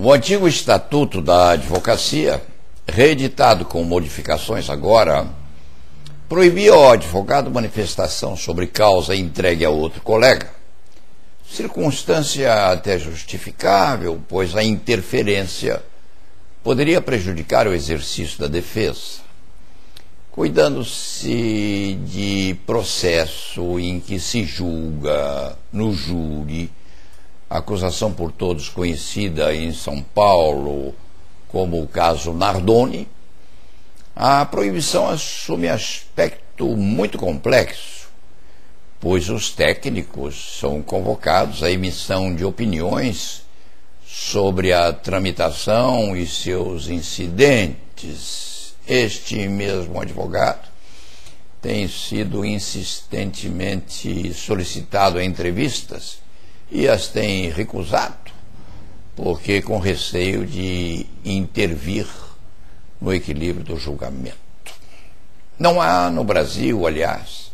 O antigo Estatuto da Advocacia, reeditado com modificações agora, proibia ao advogado manifestação sobre causa entregue a outro colega, circunstância até justificável, pois a interferência poderia prejudicar o exercício da defesa, cuidando-se de processo em que se julga no júri acusação por todos conhecida em São Paulo como o caso Nardoni. A proibição assume aspecto muito complexo, pois os técnicos são convocados à emissão de opiniões sobre a tramitação e seus incidentes. Este mesmo advogado tem sido insistentemente solicitado a entrevistas e as tem recusado, porque com receio de intervir no equilíbrio do julgamento. Não há no Brasil, aliás,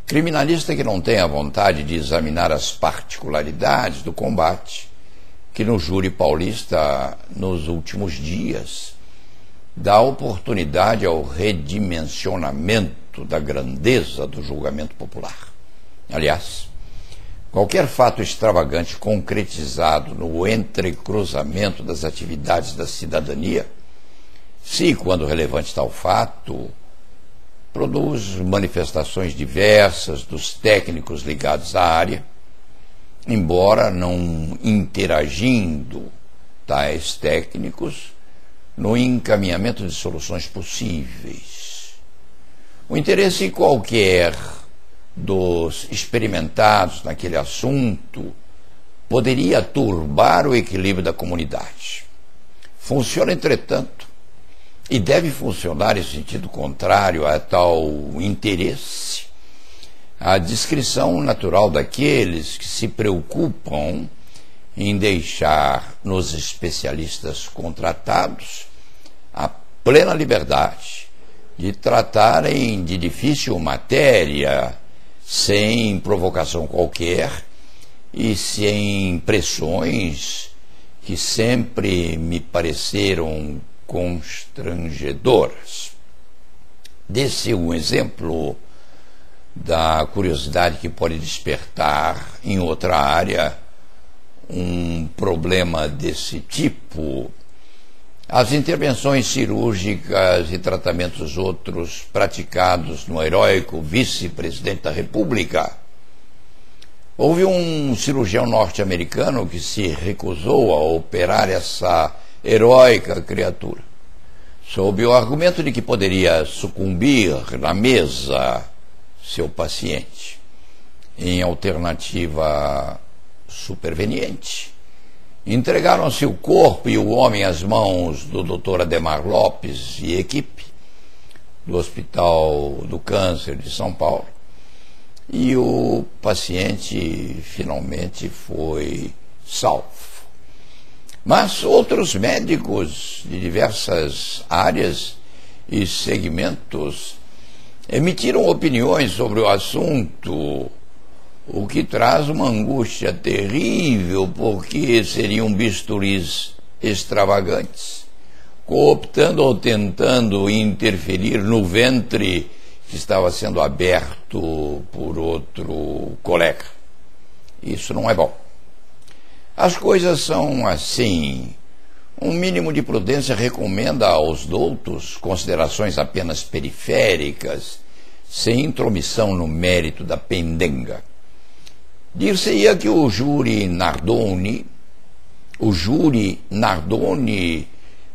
criminalista que não tenha vontade de examinar as particularidades do combate que no júri paulista, nos últimos dias, dá oportunidade ao redimensionamento da grandeza do julgamento popular. Aliás, qualquer fato extravagante concretizado no entrecruzamento das atividades da cidadania, se e quando relevante tal fato, produz manifestações diversas dos técnicos ligados à área, embora não interagindo tais técnicos no encaminhamento de soluções possíveis. O interesse qualquer dos experimentados naquele assunto poderia turbar o equilíbrio da comunidade. Funciona, entretanto, e deve funcionar em sentido contrário a tal interesse, a descrição natural daqueles que se preocupam em deixar nos especialistas contratados a plena liberdade de tratarem de difícil matéria sem provocação qualquer e sem pressões que sempre me pareceram constrangedoras. Desse um exemplo da curiosidade que pode despertar em outra área um problema desse tipo: as intervenções cirúrgicas e tratamentos outros praticados no heróico vice-presidente da República. Houve um cirurgião norte-americano que se recusou a operar essa heróica criatura, sob o argumento de que poderia sucumbir na mesa seu paciente. Em alternativa superveniente, entregaram-se o corpo e o homem às mãos do Dr. Ademar Lopes e equipe do Hospital do Câncer de São Paulo, e o paciente finalmente foi salvo. Mas outros médicos de diversas áreas e segmentos emitiram opiniões sobre o assunto, o que traz uma angústia terrível, porque seriam bisturis extravagantes, cooptando ou tentando interferir no ventre que estava sendo aberto por outro colega. Isso não é bom. As coisas são assim. Um mínimo de prudência recomenda aos doutos considerações apenas periféricas, sem intromissão no mérito da pendenga. Dir-se-ia que o júri Nardoni,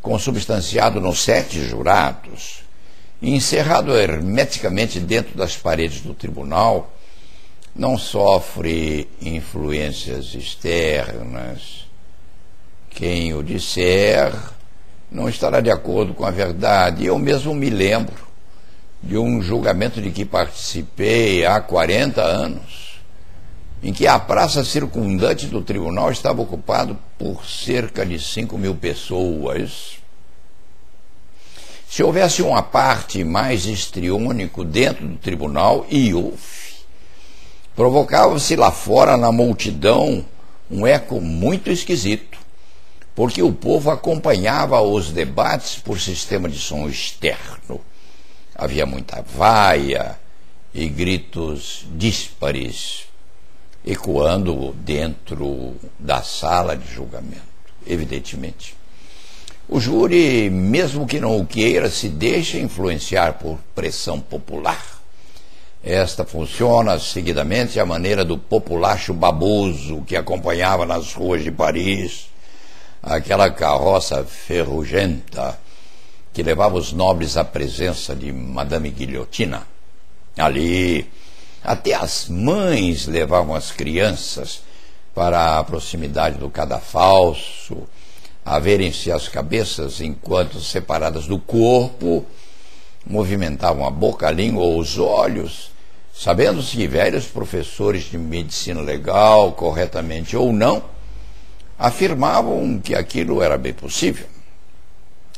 consubstanciado nos 7 jurados, encerrado hermeticamente dentro das paredes do tribunal, não sofre influências externas. Quem o disser não estará de acordo com a verdade. Eu mesmo me lembro de um julgamento de que participei há 40 anos, em que a praça circundante do tribunal estava ocupada por cerca de 5.000 pessoas. Se houvesse uma parte mais histriônico dentro do tribunal, e houve, provocava-se lá fora na multidão um eco muito esquisito, porque o povo acompanhava os debates por sistema de som externo. Havia muita vaia e gritos díspares ecoando dentro da sala de julgamento, evidentemente. O júri, mesmo que não o queira, se deixa influenciar por pressão popular. Esta funciona seguidamente à maneira do populacho baboso que acompanhava nas ruas de Paris aquela carroça ferrugenta que levava os nobres à presença de Madame Guilhotina. Ali, até as mães levavam as crianças para a proximidade do cadafalso, a verem-se as cabeças enquanto, separadas do corpo, movimentavam a boca, a língua ou os olhos, sabendo-se que velhos professores de medicina legal, corretamente ou não, afirmavam que aquilo era bem possível.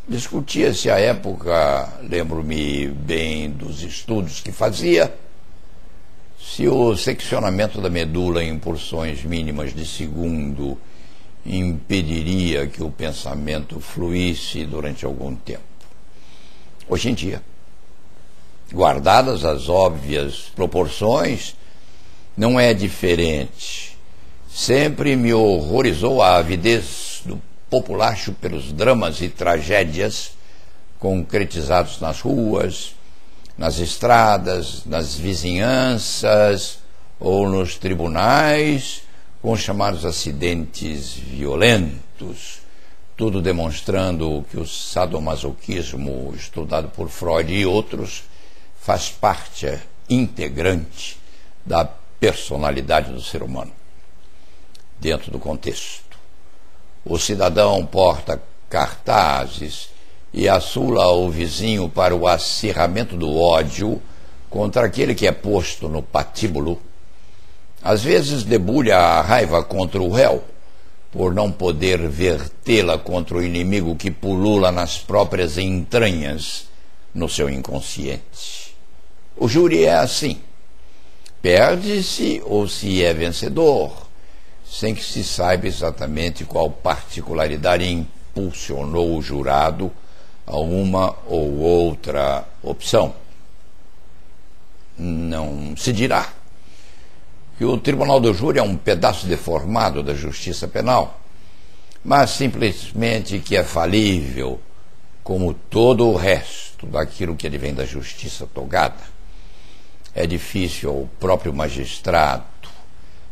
Discutia-se à época, lembro-me bem dos estudos que fazia, se o seccionamento da medula em porções mínimas de segundo impediria que o pensamento fluísse durante algum tempo. Hoje em dia, guardadas as óbvias proporções, não é diferente. Sempre me horrorizou a avidez do populacho pelos dramas e tragédias concretizados nas ruas, nas estradas, nas vizinhanças ou nos tribunais, com os chamados acidentes violentos, tudo demonstrando que o sadomasoquismo, estudado por Freud e outros, faz parte integrante da personalidade do ser humano. Dentro do contexto, o cidadão porta cartazes e assula o vizinho para o acirramento do ódio contra aquele que é posto no patíbulo. Às vezes debulha a raiva contra o réu, por não poder vertê-la contra o inimigo que pulula nas próprias entranhas, no seu inconsciente. O júri é assim. Perde-se ou se é vencedor, sem que se saiba exatamente qual particularidade impulsionou o jurado a uma ou outra opção. Não se dirá que o Tribunal do Júri é um pedaço deformado da justiça penal, mas simplesmente que é falível, como todo o resto daquilo que advém da justiça togada. É difícil ao próprio magistrado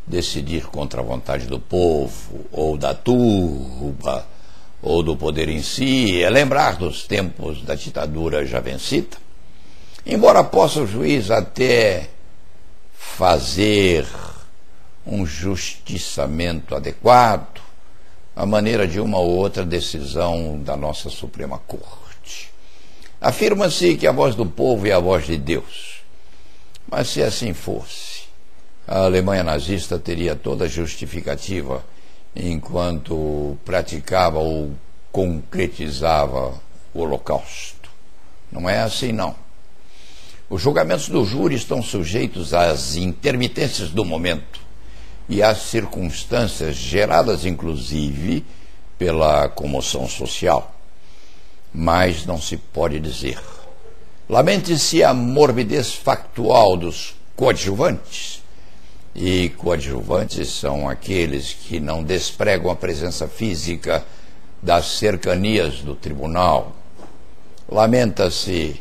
decidir contra a vontade do povo, ou da turba, ou do poder em si, é lembrar dos tempos da ditadura já vencida. Embora possa o juiz até fazer um justiçamento adequado à maneira de uma ou outra decisão da nossa Suprema Corte. Afirma-se que a voz do povo é a voz de Deus. Mas se assim fosse, a Alemanha nazista teria toda a justificativa enquanto praticava ou concretizava o Holocausto. Não é assim, não. Os julgamentos do júri estão sujeitos às intermitências do momento e às circunstâncias geradas, inclusive, pela comoção social. Mas não se pode dizer. Lamente-se a morbidez factual dos coadjuvantes. E coadjuvantes são aqueles que não despregam a presença física das cercanias do tribunal. Lamenta-se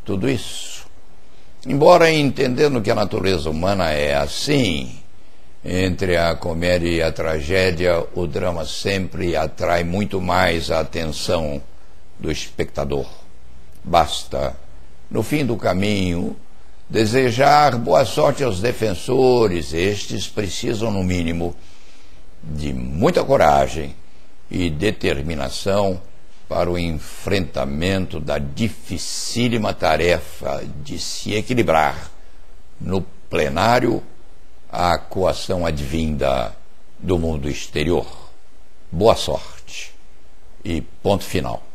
tudo isso. Embora entendendo que a natureza humana é assim, entre a comédia e a tragédia, o drama sempre atrai muito mais a atenção do espectador. Basta, no fim do caminho, desejar boa sorte aos defensores. Estes precisam, no mínimo, de muita coragem e determinação para o enfrentamento da dificílima tarefa de se equilibrar no plenário a coação advinda do mundo exterior. Boa sorte e ponto final.